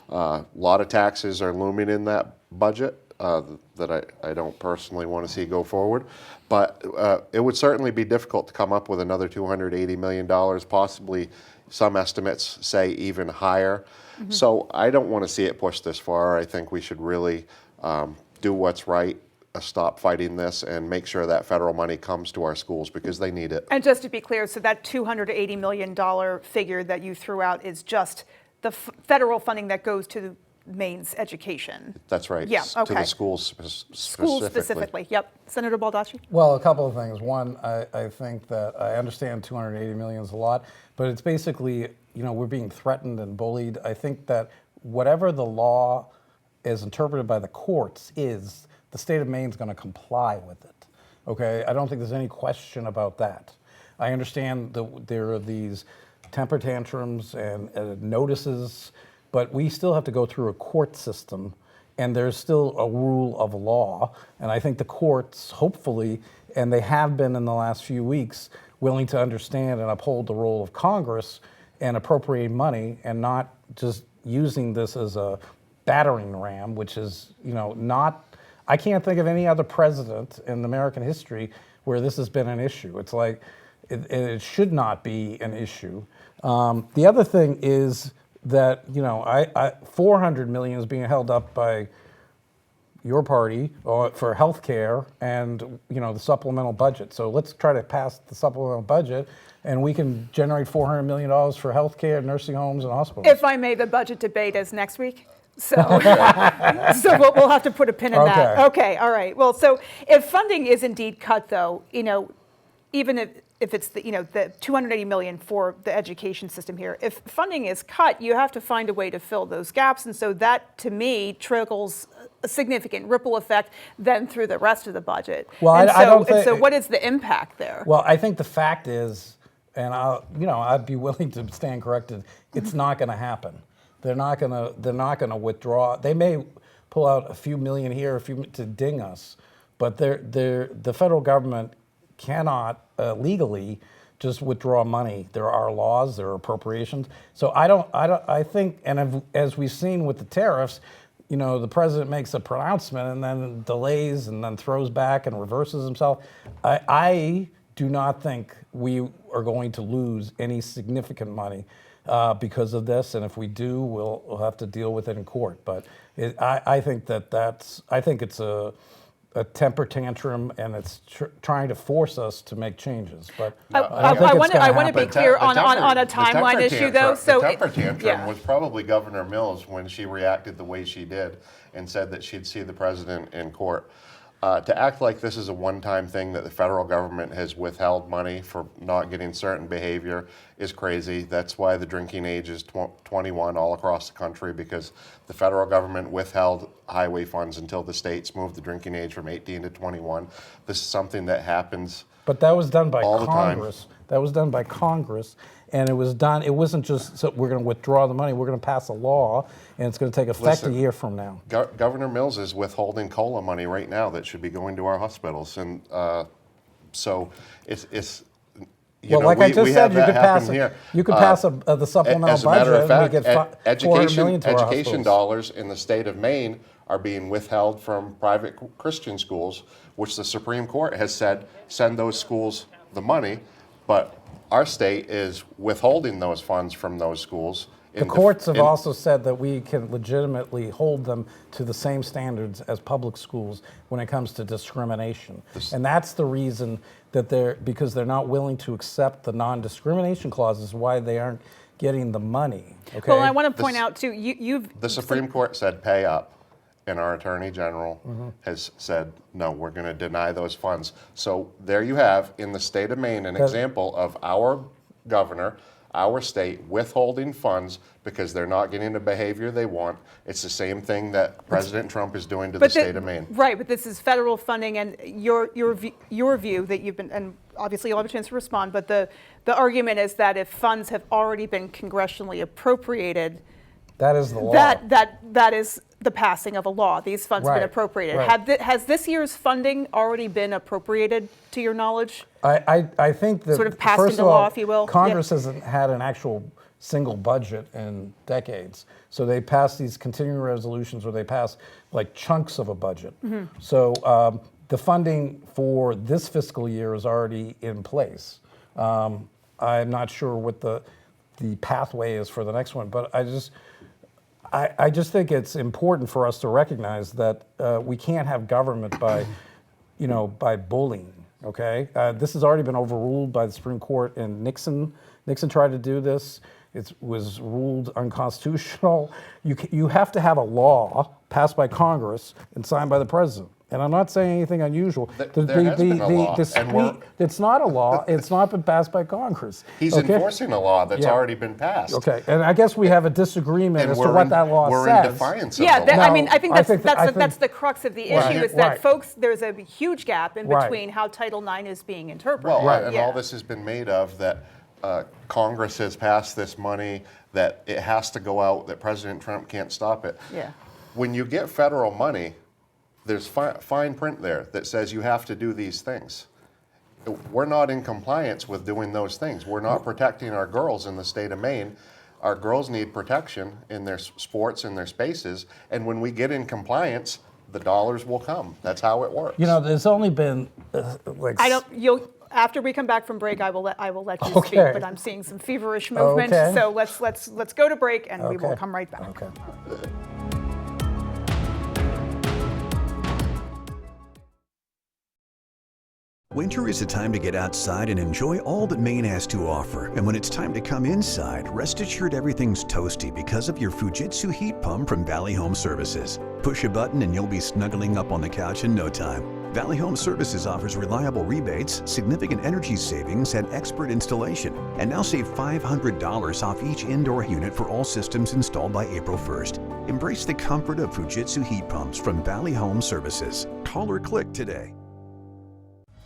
A lot of taxes are looming in that budget that I don't personally want to see go forward. But it would certainly be difficult to come up with another $280 million, possibly some estimates say even higher. Mm-hmm. So I don't want to see it pushed this far. I think we should really do what's right, stop fighting this, and make sure that federal money comes to our schools because they need it. And just to be clear, so that $280 million figure that you threw out is just the federal funding that goes to Maine's education. That's right. Yeah, To okay. the schools Schools specifically, yep. Senator Baldacci? Well, a couple of things. One, I think that I understand 280 million is a lot, but it's basically, we're being threatened and bullied. I think that whatever the law is interpreted by the courts is, the state of Maine is going to comply with it. Okay? I don't think there's any question about that. I understand that there are these temper tantrums and notices, but we still have to go through a court system, and there's still a rule of law. And I think the courts, hopefully, and they have been in the last few weeks, willing to understand and uphold the role of Congress and appropriate money and not just using this as a battering ram, which is, not, I can't think of any other president in American history where this has been an issue. It's like, it should not be an issue. The other thing is that, 400 million is being held up by your party for health care and, the supplemental budget. So let's try to pass the supplemental budget and we can generate $400 million for health care, nursing homes, and hospitals. If I may, the budget debate is next week. So, so we'll have to put a pin in that. Okay, all right. Well, so if funding is indeed cut, though, even if it's the 280 million for the education system here, if funding is cut, you have to find a way to fill those gaps, and so that, to me, trickles a significant ripple effect then through the rest of the budget. Well, I don't think. So, what is the impact there? Well, I think the fact is, and I'd be willing to stand corrected. It's not going to happen. They're not going to withdraw. They may pull out a few million here, a few to ding us, but the federal government cannot legally just withdraw money. There are laws, there are appropriations. So I think, and as we've seen with the tariffs, the president makes a pronouncement and then delays and then throws back and reverses himself. I do not think we are going to lose any significant money because of this, and if we do, we'll have to deal with it in court. But I think I think it's a temper tantrum, and it's trying to force us to make changes. But I want to be clear on a timeline issue, though. So the temper tantrum was probably Governor Mills when she reacted the way she did and said that she'd see the president in court. To act like this is a one-time thing that the federal government has withheld money for not getting certain behavior is crazy. That's why the drinking age is 21 all across the country, because the federal government withheld highway funds until the states moved the drinking age from 18 to 21. This is something that happens. But that was done by all Congress. That was done by Congress, and it was done. It wasn't just so we're going to withdraw the money. We're going to pass a law, and it's going to take effect a year from now. Governor Mills is withholding COLA money right now that should be going to our hospitals, and so it's. I just said, you could pass the supplemental as a matter budget, of fact, and we get $400 million to our education hospitals. dollars in the state of Maine are being withheld from private Christian schools, which the Supreme Court has said send those schools the money, but our state is withholding those funds from those schools. The courts have also said that we can legitimately hold them to the same standards as public schools when it comes to discrimination. And that's the reason that because they're not willing to accept the non-discrimination clauses, why they aren't getting the money. Okay? Well, I want to point out, too, the Supreme Court said pay up, and our Attorney General has said, no, we're going to deny those funds. So there you have, in the state of Maine, an example of our governor, our state, withholding funds because they're not getting the behavior they want. It's the same thing that President Trump is doing to the state of Maine. Right, but this is federal funding, and your view that you've been, and obviously you'll have a chance to respond, but the argument is that if funds have already been congressionally appropriated, that is the law. That is the passing of a law. These funds have been appropriated. Right. Has this year's funding already been appropriated, to your knowledge? I think that, sort of passed first into of all, law, if you will. Congress hasn't had an actual single budget in decades. So they pass these continuing resolutions where they pass like chunks of a budget. So the funding for this fiscal year is already in place. I'm not sure what the pathway is for the next one, but I just think it's important for us to recognize that we can't have government by bullying. Okay, this has already been overruled by the Supreme Court, and Nixon tried to do this. It was ruled unconstitutional. You have to have a law passed by Congress and signed by the president. And I'm not saying anything unusual. There has been a law, and it's not a law. It's not been passed by Congress. He's enforcing a law that's already been passed. Okay, and I guess we have a disagreement as to what that law says. We're in defiance of the law. I mean, I think that's the crux of the issue is that folks, there's a huge gap in between how Title IX is being interpreted. Well, and all this has been made of that Congress has passed this money, that it has to go out, that President Trump can't stop it. Yeah. When you get federal money, there's fine print there that says you have to do these things. We're not in compliance with doing those things. We're not protecting our girls in the state of Maine. Our girls need protection in their sports and their spaces, and when we get in compliance, the dollars will come. That's how it works. You know, there's only been After we come back from break, I will let you speak. But I'm seeing some feverish movement, so let's go to break, and we will come right back. Okay. Winter is a time to get outside and enjoy all that Maine has to offer. And when it's time to come inside, rest assured everything's toasty because of your Fujitsu heat pump from Valley Home Services. Push a button and you'll be snuggling up on the couch in no time. Valley Home Services offers reliable rebates, significant energy savings, and expert installation. And now save $500 off each indoor unit for all systems installed by April 1st. Embrace the comfort of Fujitsu heat pumps from Valley Home Services. Call or click today.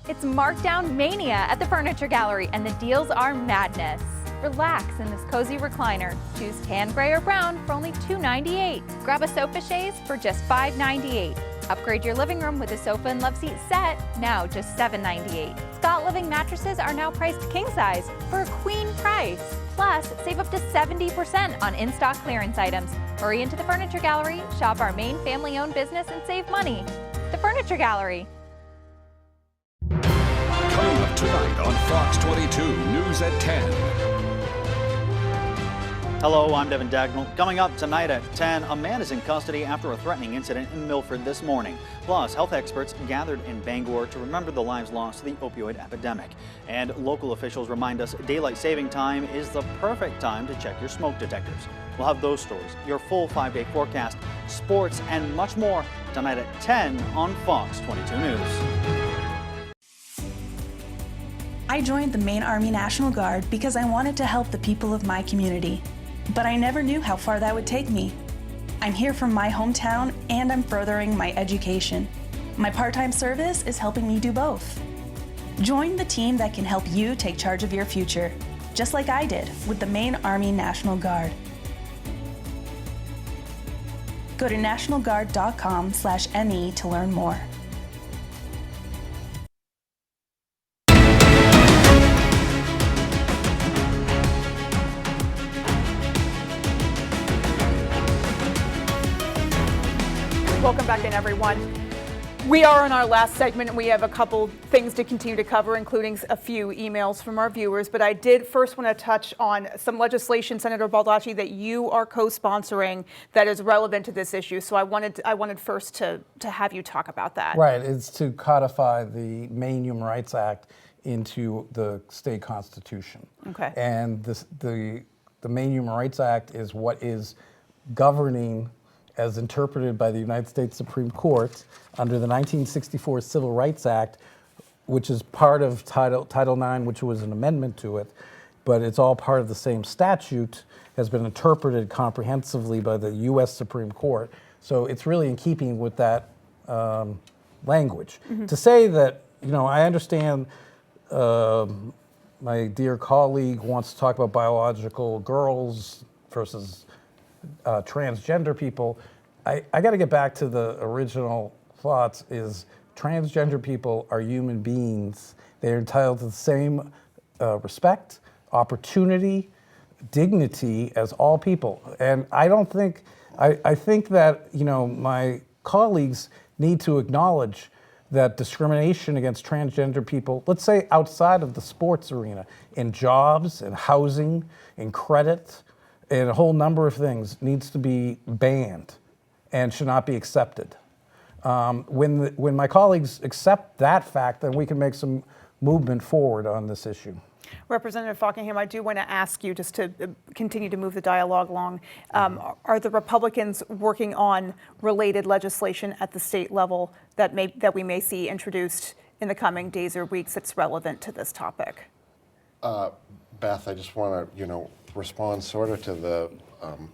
It's Markdown Mania at the Furniture Gallery, and the deals are madness. Relax in this cozy recliner. Choose tan, gray, or brown for only $298. Grab a sofa chaise for just $598. Upgrade your living room with a sofa and love seat set, now just $798. Scott Living mattresses are now priced king size for a queen price. Plus, save up to 70% on in-stock clearance items. Hurry into the Furniture Gallery, shop our Maine family-owned business, and save money. The Furniture Gallery. Coming up tonight on Fox 22 News at 10. Hello, I'm Devin Dagnall. Coming up tonight at 10, a man is in custody after a threatening incident in Milford this morning. Plus, health experts gathered in Bangor to remember the lives lost to the opioid epidemic. And local officials remind us daylight saving time is the perfect time to check your smoke detectors. We'll have those stories, your full 5-day forecast, sports, and much more tonight at 10 on Fox 22 News. I joined the Maine Army National Guard because I wanted to help the people of my community. But I never knew how far that would take me. I'm here from my hometown and I'm furthering my education. My part-time service is helping me do both. Join the team that can help you take charge of your future, just like I did with the Maine Army National Guard. Go to nationalguard.com/ME to learn more. Welcome back in, everyone. We are in our last segment, and we have a couple things to continue to cover, including a few emails from our viewers. But I did first want to touch on some legislation, Senator Baldacci, that you are co-sponsoring that is relevant to this issue. So I wanted first to have you talk about that. Right. It's to codify the Maine Human Rights Act into the state constitution. Okay. And the Maine Human Rights Act is what is governing, as interpreted by the United States Supreme Court under the 1964 Civil Rights Act, which is part of Title IX, which was an amendment to it, but it's all part of the same statute, has been interpreted comprehensively by the U.S. Supreme Court. So it's really in keeping with that language. Mm-hmm. To say that, I understand my dear colleague wants to talk about biological girls versus transgender people. I got to get back to the original thoughts is transgender people are human beings. They're entitled to the same respect, opportunity, dignity as all people. And I think that, my colleagues need to acknowledge that discrimination against transgender people, let's say outside of the sports arena, in jobs, in housing, in credit, and a whole number of things, needs to be banned and should not be accepted. When my colleagues accept that fact, then we can make some movement forward on this issue. Representative Fockingham, I do want to ask you, just to continue to move the dialogue along, are the Republicans working on related legislation at the state level that we may see introduced in the coming days or weeks that's relevant to this topic? Beth, I just want to, respond sort of to the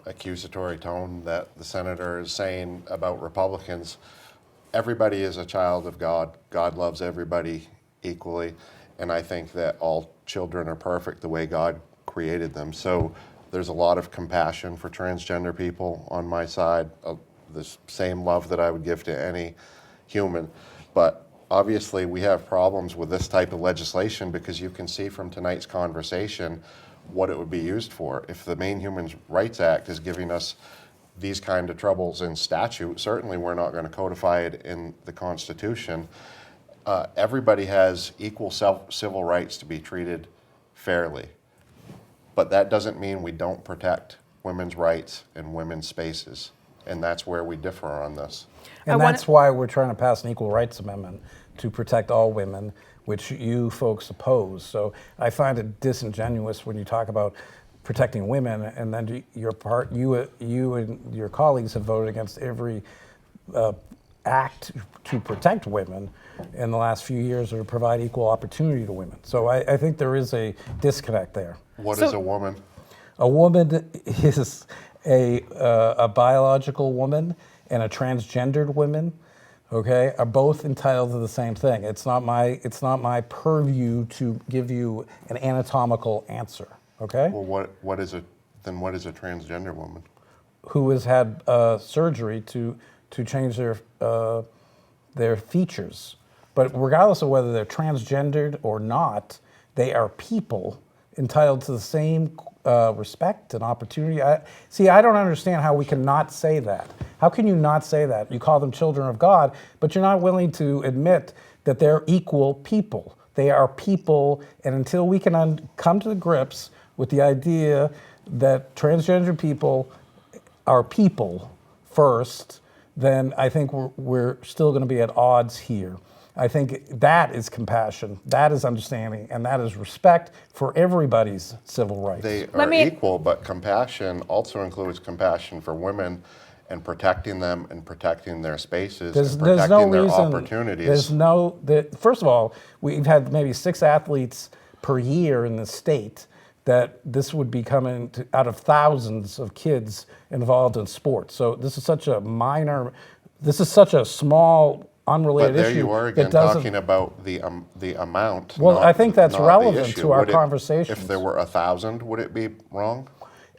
accusatory tone that the senator is saying about Republicans. Everybody is a child of God. God loves everybody equally, and I think that all children are perfect the way God created them. So there's a lot of compassion for transgender people on my side, the same love that I would give to any human. But obviously we have problems with this type of legislation because you can see from tonight's conversation what it would be used for. If the Maine Human Rights Act is giving us these kind of troubles in statute, certainly we're not going to codify it in the Constitution. Everybody has equal civil rights to be treated fairly, but that doesn't mean we don't protect women's rights and women's spaces, and that's where we differ on this. And that's why we're trying to pass an equal rights amendment to protect all women, which you folks oppose. So I find it disingenuous when you talk about protecting women, and then you and your colleagues have voted against every act to protect women in the last few years or to provide equal opportunity to women. So I think there is a disconnect there. What is a woman? A woman is a biological woman and a transgendered woman, okay, are both entitled to the same thing. It's not my purview to give you an anatomical answer, okay? Well, what is a transgender woman? Who has had surgery to change their features. But regardless of whether they're transgendered or not, they are people entitled to the same respect and opportunity. I don't understand how we can not say that. How can you not say that? You call them children of God, but you're not willing to admit that they're equal people. They are people, and until we can come to the grips with the idea that transgender people are people first, then I think we're still going to be at odds here. I think that is compassion, that is understanding, and that is respect for everybody's civil rights. They are equal, but compassion also includes compassion for women and protecting them and protecting their spaces and protecting their opportunities. First of all, we've had maybe 6 athletes per year in the state that this would be coming out of thousands of kids involved in sports. So this is such a small, unrelated issue. But there you are again talking about the amount. Well, I think that's relevant to our conversation. If there were 1,000, would it be wrong?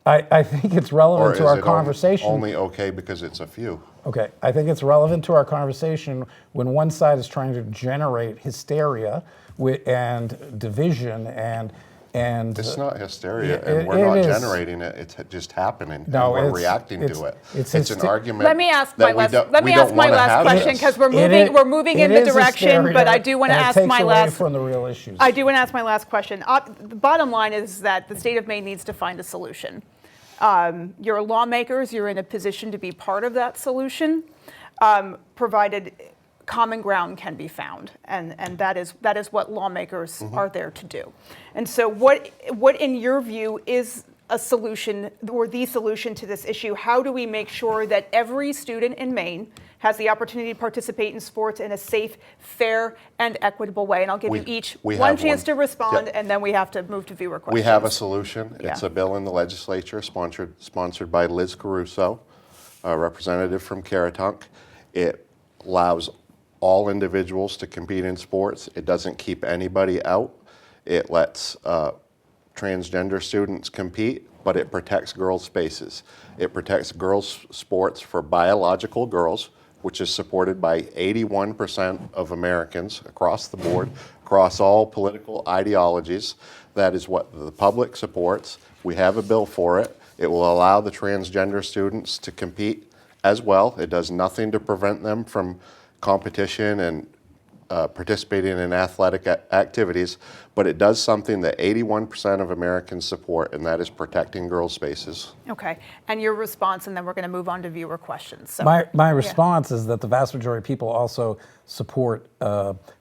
I think it's relevant to our conversation. Only okay because it's a few. Okay, I think it's relevant to our conversation when one side is trying to generate hysteria and division and it's not hysteria, and we're not generating it. It's just happening. No, and we're reacting to it. It's an argument. Let me ask my last question because we're moving in the direction. But I do want to ask my last. From the real issues. I do want to ask my last question. The bottom line is that the state of Maine needs to find a solution. You're lawmakers. You're in a position to be part of that solution, provided common ground can be found, and that is what lawmakers are there to do. And so what in your view is a solution or the solution to this issue? How do we make sure that every student in Maine has the opportunity to participate in sports in a safe, fair, and equitable way? And I'll give you each one chance to respond, and then we have to move to viewer questions. We have a solution. It's a bill in the legislature sponsored by Liz Caruso, a representative from Caratunk. It allows all individuals to compete in sports. It doesn't keep anybody out. It lets transgender students compete, but it protects girls' spaces. It protects girls' sports for biological girls, which is supported by 81% of Americans across the board, across all political ideologies. That is what the public supports. We have a bill for it. It will allow the transgender students to compete as well. It does nothing to prevent them from competition and participating in athletic activities, but it does something that 81% of Americans support, and that is protecting girls' spaces. Okay, and your response, and then we're going to move on to viewer questions. So, my response is that the vast majority of people also support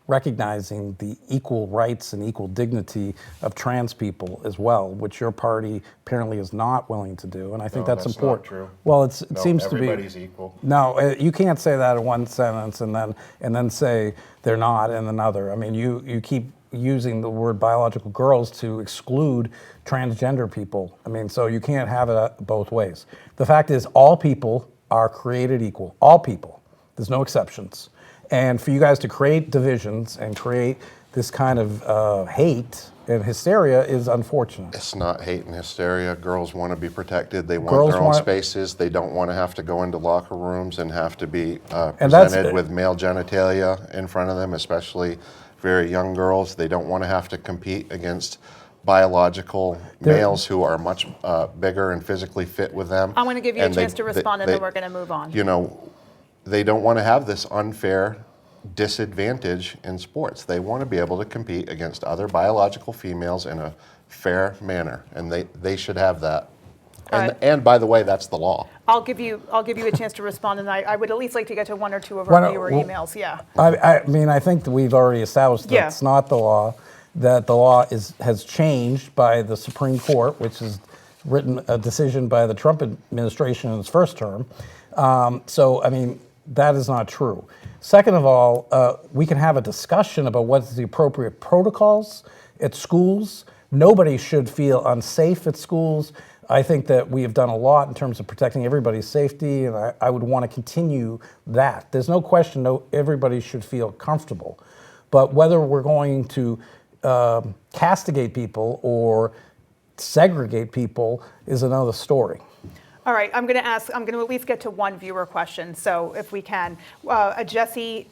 recognizing the equal rights and equal dignity of trans people as well, which your party apparently is not willing to do, and I think that's important. Not true. Well, it seems to be. Everybody's equal. No, you can't say that in one sentence and then say they're not in another. I mean, you keep using the word biological girls to exclude transgender people. I mean, so you can't have it both ways. The fact is, all people are created equal. All people. There's no exceptions. And for you guys to create divisions and create this kind of hate and hysteria is unfortunate. It's not hate and hysteria. Girls want to be protected. They want their own spaces. They don't want to have to go into locker rooms and have to be presented with male genitalia in front of them, especially very young girls. They don't want to have to compete against biological males who are much bigger and physically fit with them. I'm going to give you a chance to respond, and then we're going to move on. You know, they don't want to have this unfair disadvantage in sports. They want to be able to compete against other biological females in a fair manner, and they should have that. And by the way, that's the law. I'll give you a chance to respond, and I would at least like to get to one or two of our viewer emails. Yeah. I mean, I think that we've already established that it's not the law. That the law has changed by the Supreme Court, which has written a decision by the Trump administration in its first term. So, I mean, that is not true. Second of all, we can have a discussion about what's the appropriate protocols at schools. Nobody should feel unsafe at schools. I think that we have done a lot in terms of protecting everybody's safety, and I would want to continue that. There's no question everybody should feel comfortable. But whether we're going to castigate people or segregate people is another story. All right, I'm going to at least get to one viewer question, so if we can. Jesse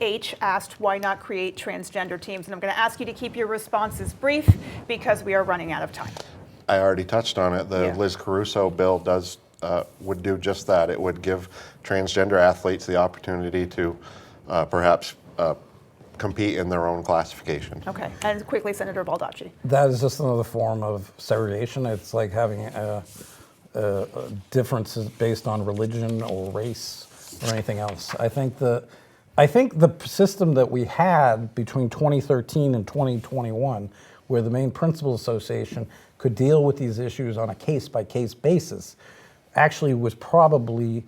H. asked, why not create transgender teams? And I'm going to ask you to keep your responses brief because we are running out of time. I already touched on it. The Liz Caruso bill would do just that. It would give transgender athletes the opportunity to perhaps compete in their own classification. Okay, and quickly, Senator Baldacci. That is just another form of segregation. It's like having differences based on religion or race or anything else. I think the system that we had between 2013 and 2021, where the Maine Principal Association could deal with these issues on a case-by-case basis, actually was probably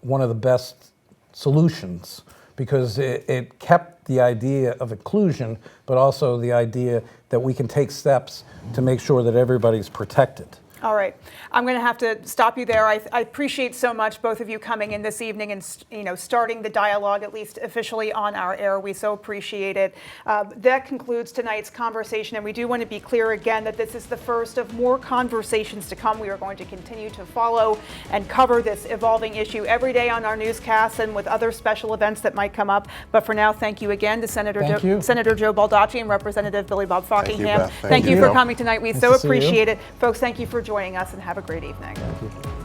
one of the best solutions, because it kept the idea of inclusion, but also the idea that we can take steps to make sure that everybody's protected. All right, I'm going to have to stop you there. I appreciate so much both of you coming in this evening and starting the dialogue, at least officially, on our air. We so appreciate it. That concludes tonight's conversation, and we do want to be clear again that this is the first of more conversations to come. We are going to continue to follow and cover this evolving issue every day on our newscasts and with other special events that might come up. But for now, thank you again to Senator Joe Baldacci and Representative Billy Bob Fockingham. Thank you for coming tonight. We Nice so to see you. appreciate it. Folks, thank you for joining us, and have a great evening. Thank you.